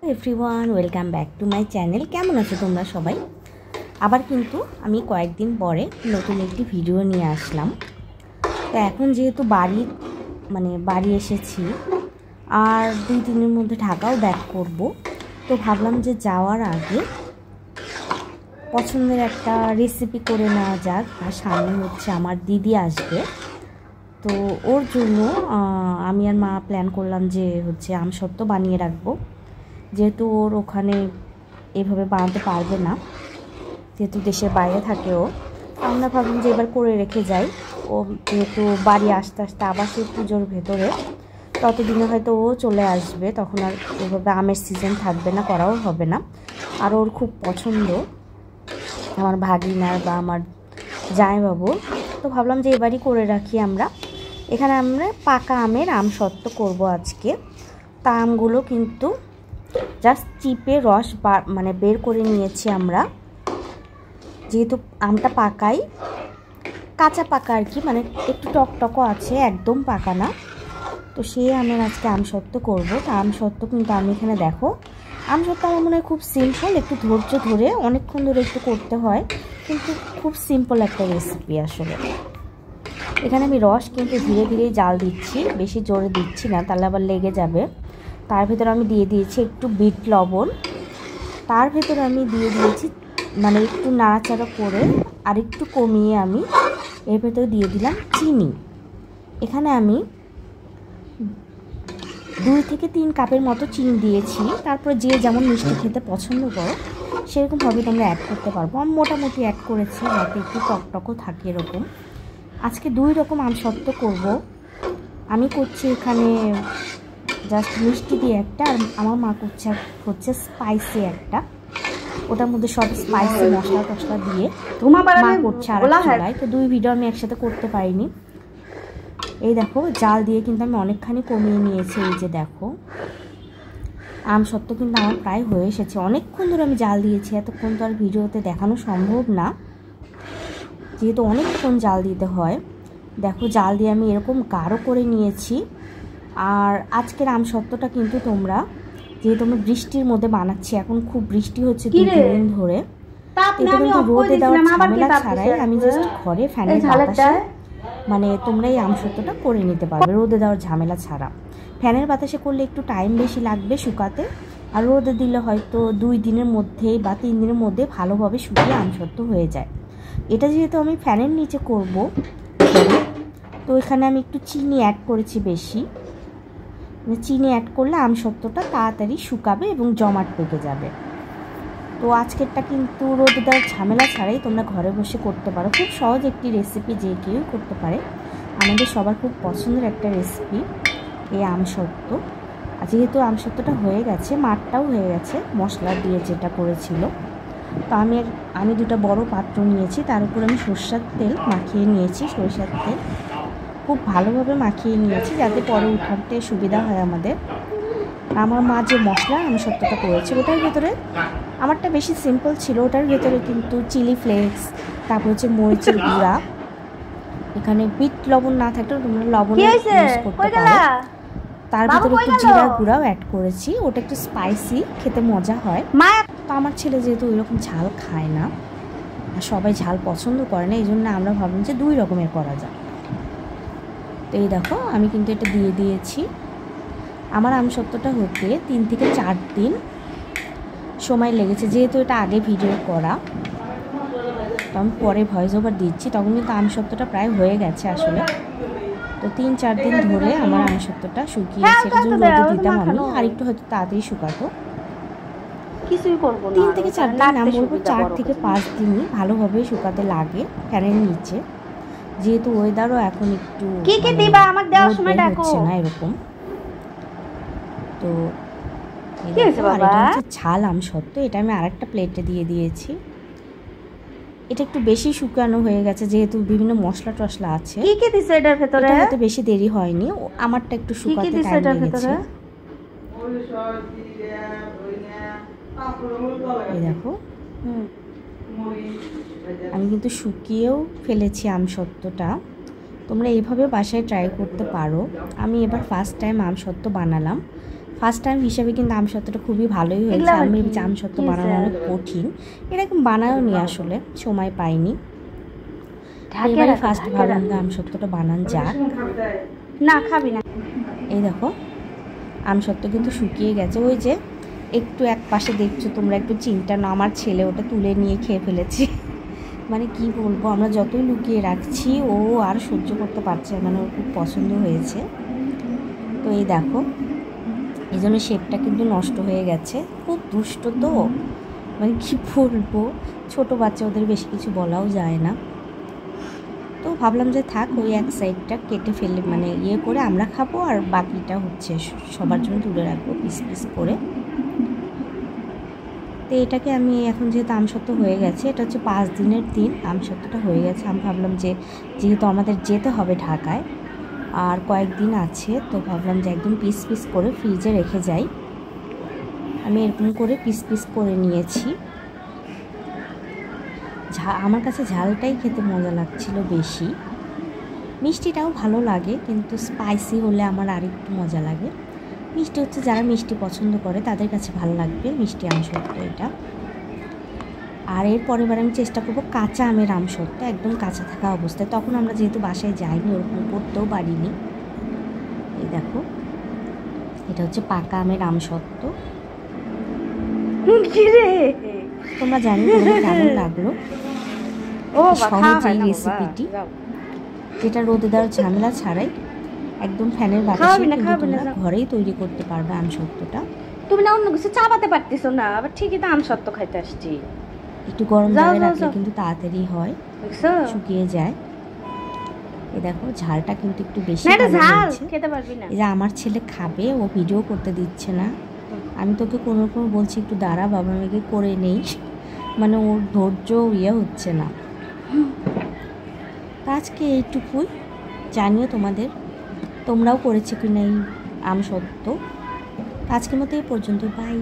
Everyone welcome back to my channel. केमन आछो तोमरा सबाई? आबार किन्तु आमी कयेकदिन परे नतून एकटी भिडियो निये आसलाम। तो एखन जेहेतु बाड़ी एसेछि आर 2-3 दिनेर मध्य ढाकाओ बैक करब, तो भाबलाम जे जाओयार आगे पछंदेर एकटा रेसिपि करे नेওয়া যাক। আর সামনে হচ্ছে আমার দিদি আসবে, তো ওর জন্য আমি আর মা প্ল্যান করলাম যে হচ্ছে আমসত্ত্ব বানিয়ে রাখবো, যেহেতু ওর ওখানে এভাবে বানাতে পারবে না, যেহেতু দেশের বাইরে থাকে ও। আমরা ভাবলাম যে এবার করে রেখে যাই, ও যেহেতু বাড়ি আসতে আসতে আবার সেই পুজোর ভেতরে ততদিনে হয়তো ও চলে আসবে, তখন আর এভাবে আমের সিজন থাকবে না, করাও হবে না। আর ওর খুব পছন্দ আমার ভাগিনার বা আমার জামাইবাবু, তো ভাবলাম যে এবারই করে রাখি আমরা। এখানে আমরা পাকা আমের আমসত্ত্ব করব আজকে। তা আমগুলো কিন্তু জাস্ট চিপে রস বের করে নিয়েছি আমরা, যেহেতু আমটা পাকাই, কাঁচা পাকা আর কি, একটু টকটকও আছে, একদম পাকা না। তো সেই আমের আজকে আমসত্ত্ব করব। তা আমসত্ত্ব কিন্তু আমি এখানে দেখো, আমসত্ত্ব আমার মনে হয় খুব সিম্পল, একটু ধৈর্য ধরে অনেকক্ষণ ধরে একটু করতে হয়, কিন্তু খুব সিম্পল একটা রেসিপি আসলে। এখানে আমি রস কিন্তু ধীরে ধীরে জাল দিচ্ছি, বেশি জোরে দিচ্ছি না, তাহলে আবার লেগে যাবে। তার ভেতরে আমি দিয়ে দিয়েছি একটু বিট লবণ, তার ভেতরে আমি দিয়ে দিয়েছি একটু নাড়াচাড়া করে আর একটু কমিয়ে আমি এর ভেতরে দিয়ে দিলাম চিনি। এখানে আমি 2 থেকে 3 কাপের মতো চিনি দিয়েছি। তারপরে যে যেমন মিষ্টি খেতে পছন্দ করো সেরকমভাবে তোমরা অ্যাড করতে পারবো। আমি মোটামুটি অ্যাড করেছি, যাতে একটু টকটকও থাকে এরকম। আজকে 2 রকম আমসত্ত্ব করব। আমি করছি এখানে জাস্ট মিষ্টি দিয়ে একটা, আর আমার মা করছে হচ্ছে স্পাইসি একটা, ওটার মধ্যে সব স্পাইসি মশলা টশলা দিয়ে মা করছে আর চুলায়। তো 2 ভিডিও আমি একসাথে করতে পারিনি। এই দেখো জাল দিয়ে কিন্তু আমি অনেকখানি কমিয়ে নিয়েছি। এই যে দেখো আমসত্ত্ব কিন্তু আমার প্রায় হয়ে এসেছে, অনেকক্ষণ ধরে আমি জাল দিয়েছি, এতক্ষণ তো আর ভিডিওতে দেখানো সম্ভব না, যেহেতু অনেকক্ষণ জাল দিতে হয়। দেখো জাল দিয়ে আমি এরকম গাঢ় করে নিয়েছি। আর আজকের আমসত্ত্বটা কিন্তু তোমরা, যেহেতু আমি বৃষ্টির মধ্যে বানাচ্ছি, এখন খুব বৃষ্টি হচ্ছে 2 দিন ধরে, এটা কিন্তু রোদে দেওয়ার ঝামেলা ছাড়াই আমি জাস্ট ঘরে ফ্যানের বাতাসে তোমরা এই আমসত্ত্বটা করে নিতে পারবে, রোদে দেওয়ার ঝামেলা ছাড়া। ফ্যানের বাতাসে করলে একটু টাইম বেশি লাগবে শুকাতে, আর রোদে দিলে হয়তো 2 দিনের মধ্যে বা 3 দিনের মধ্যে ভালোভাবে শুকিয়ে আমসত্ত্ব হয়ে যায়। এটা যেহেতু আমি ফ্যানের নিচে করব, তো এখানে আমি একটু চিনি অ্যাড করেছি বেশি। চিনি অ্যাড করলে আমসত্ত্বটা তাড়াতাড়ি শুকাবে এবং জমাট পেকে যাবে। তো আজকেরটা কিন্তু রোদে দেওয়ার ঝামেলা ছাড়াই তোমরা ঘরে বসে করতে পারো, খুব সহজ একটি রেসিপি, যে কেউ করতে পারে। আমাদের সবার খুব পছন্দের একটা রেসিপি এই আমসত্ত্ব। যেহেতু আমসত্ত্বটা হয়ে গেছে, মাঠটাও হয়ে গেছে মশলা দিয়ে যেটা করেছিল, তো আমি 2টা বড় পাত্র নিয়েছি, তার উপর আমি সরষের তেল মাখিয়ে নিয়েছি। সরষের তেল খুব ভালোভাবে মাখিয়ে নিয়েছি, যাতে পরে উঠাতে সুবিধা হয় আমাদের। আমার মা যে মশলা আমসত্ত্বটা করেছে, ওটার ভেতরে আমারটা বেশি সিম্পল ছিল, ওটার ভেতরে কিন্তু চিলি ফ্লেক্স, তারপর হচ্ছে মরিচের গুঁড়া, এখানে বিট লবণ না থাকলেও তোমরা লবণ ইউজ করতে পারো। তার ভিতরে একটু জিরার গুঁড়াও অ্যাড করেছি, ওটা একটু স্পাইসি, খেতে মজা হয়। তো আমার ছেলে যেহেতু ওই রকম ঝাল খায় না আর সবাই ঝাল পছন্দ করে না, এই জন্য আমরা ভাবলাম যে 2 রকমের করা যায়। তো এই দেখো আমি কিন্তু এটা দিয়ে দিয়েছি। আমার আমসত্ত্বটা হতে 3 থেকে 4 দিন সময় লেগেছে, যেহেতু এটা আগে ভিডিও করা, তো আমি পরে ভয়েস ওভার দিচ্ছি, তখন কিন্তু আমসত্ত্বটা প্রায় হয়ে গেছে আসলে। তো 3-4 দিন ধরে আমার আমসত্ত্বটা শুকিয়েছে, এটা যদি রোদে দিতাম আমি আর একটু হয়তো তাড়াতাড়ি শুকাতো। কিছুই করবো না, 3 থেকে 4 দিন, আমি বলবো 4 থেকে 5 দিনই ভালোভাবে শুকাতে লাগে ফ্যানের নিচে, যেহেতু ওয়েদারও এখন একটু হচ্ছে না এরকম। তো ঝাল আমসত্ত্ব, এটা আমি আরেকটা প্লেটে দিয়ে দিয়েছি। এটা একটু বেশি শুকানো হয়ে গেছে, যেহেতু বিভিন্ন মশলা টশলা আছে। এটার ভেতরে হয়তো বেশি দেরি হয়নি, আমারটা একটু শুকাতে টাইম লেগেছে। এই দেখো আমি কিন্তু শুকিয়েও ফেলেছি আমসত্ত্বটা, তোমরা এইভাবে বাসায় ট্রাই করতে পারো। আমি এবার ফার্স্ট টাইম আমসত্ত্ব বানালাম, ফার্স্ট টাইম হিসেবে কিন্তু আমসত্ত্বটা খুবই ভালোই হয়েছে। আমি ভেবেছি আমসত্ত্ব বানানো অনেক কঠিন, এরকম বানায়ও নি, আসলে সময় পাইনি। এবারে ফার্স্ট ভাবলাম আমসত্ত্বটা বানান যাক। না খাবি না। এই দেখো আমসত্ত্ব কিন্তু শুকিয়ে গেছে, ওই যে একটু এক পাশে দেখছো তোমরা, একটু চিন্তা না, আমার ছেলে ওটা তুলে নিয়ে খেয়ে ফেলেছে। মানে কি বলবো, আমরা যতই লুকিয়ে রাখছি ও আর সহ্য করতে পারছে, মানে ওর খুব পছন্দ হয়েছে। তো এই দেখো, এই জন্য শেপটা কিন্তু নষ্ট হয়ে গেছে, খুব দুষ্ট তো, মানে কি বলবো, ছোটো বাচ্চা, ওদের বেশি কিছু বলাও যায় না। তো ভাবলাম যে থাক, ওই এক সাইডটা কেটে ফেলে মানে ইয়ে করে আমরা খাবো, আর বাকিটা হচ্ছে সবার জন্য তুলে রাখবো পিস পিস করে। তো এটাকে আমি এখন যেহেতু আমসত্ত্ব হয়ে গেছে, এটা হচ্ছে 5 দিনের দিন, আমসত্ত্বটা হয়ে গেছে। আমি ভাবলাম যে যেহেতু আমাদের যেতে হবে ঢাকায় আর কয়েকদিন আছে, তো ভাবলাম যে একদম পিস পিস করে ফ্রিজে রেখে যাই। আমি এরকম করে পিস পিস করে নিয়েছি। আমার কাছে ঝালটাই খেতে মজা লাগছিল বেশি, মিষ্টিটাও ভালো লাগে, কিন্তু স্পাইসি হলে আমার আরেকটু মজা লাগে। মিষ্টি হচ্ছে যারা মিষ্টি পছন্দ করে তাদের কাছে ভালো লাগবে মিষ্টি আমসত্ত্ব এটা। আর এরপরে এবার আমি চেষ্টা করবো কাঁচা আমের আমসত্ত্ব, একদম কাঁচা থাকা অবস্থায়। তখন আমরা যেহেতু বাসায় যাইনি, ওরকম করতেও পারিনি। এই দেখো, এটা হচ্ছে পাকা আমের আমসত্ত্ব। তোমরা জানি তোমাদের কেমন লাগলো সহজ এই রেসিপিটি, যেটা রোদে দেওয়ার ঝামেলা ছাড়াই একদম ফ্যানের বাতাসে তোমরা ঘরেই তৈরি করতে পারবে আমসত্ত্বটা। তুমি না অন্য কিছু চাবাতে পারতেছো না, আবার ঠিকই তো আমসত্ত্ব খাইতে আসছি। একটু গরম জলে রাখলে কিন্তু তাড়াতাড়ি হয়, শুকিয়ে যায়। এই দেখো ঝালটা কিন্তু একটু বেশি খেতে পারবি না। এই যে আমার ছেলে খাবে, ও ভিডিও করতে দিচ্ছে না। আমি তোকে কোনো রকম বলছি একটু দাঁড়া, বাবা মেয়েকে করে নেই, মানে ওর ধৈর্য ইয়ে হচ্ছে না। আজকে এইটুকুই, জানিও তোমরাও করেছো কিনা এই আমসত্ত্ব। আজকের মতো এই পর্যন্ত, বাই।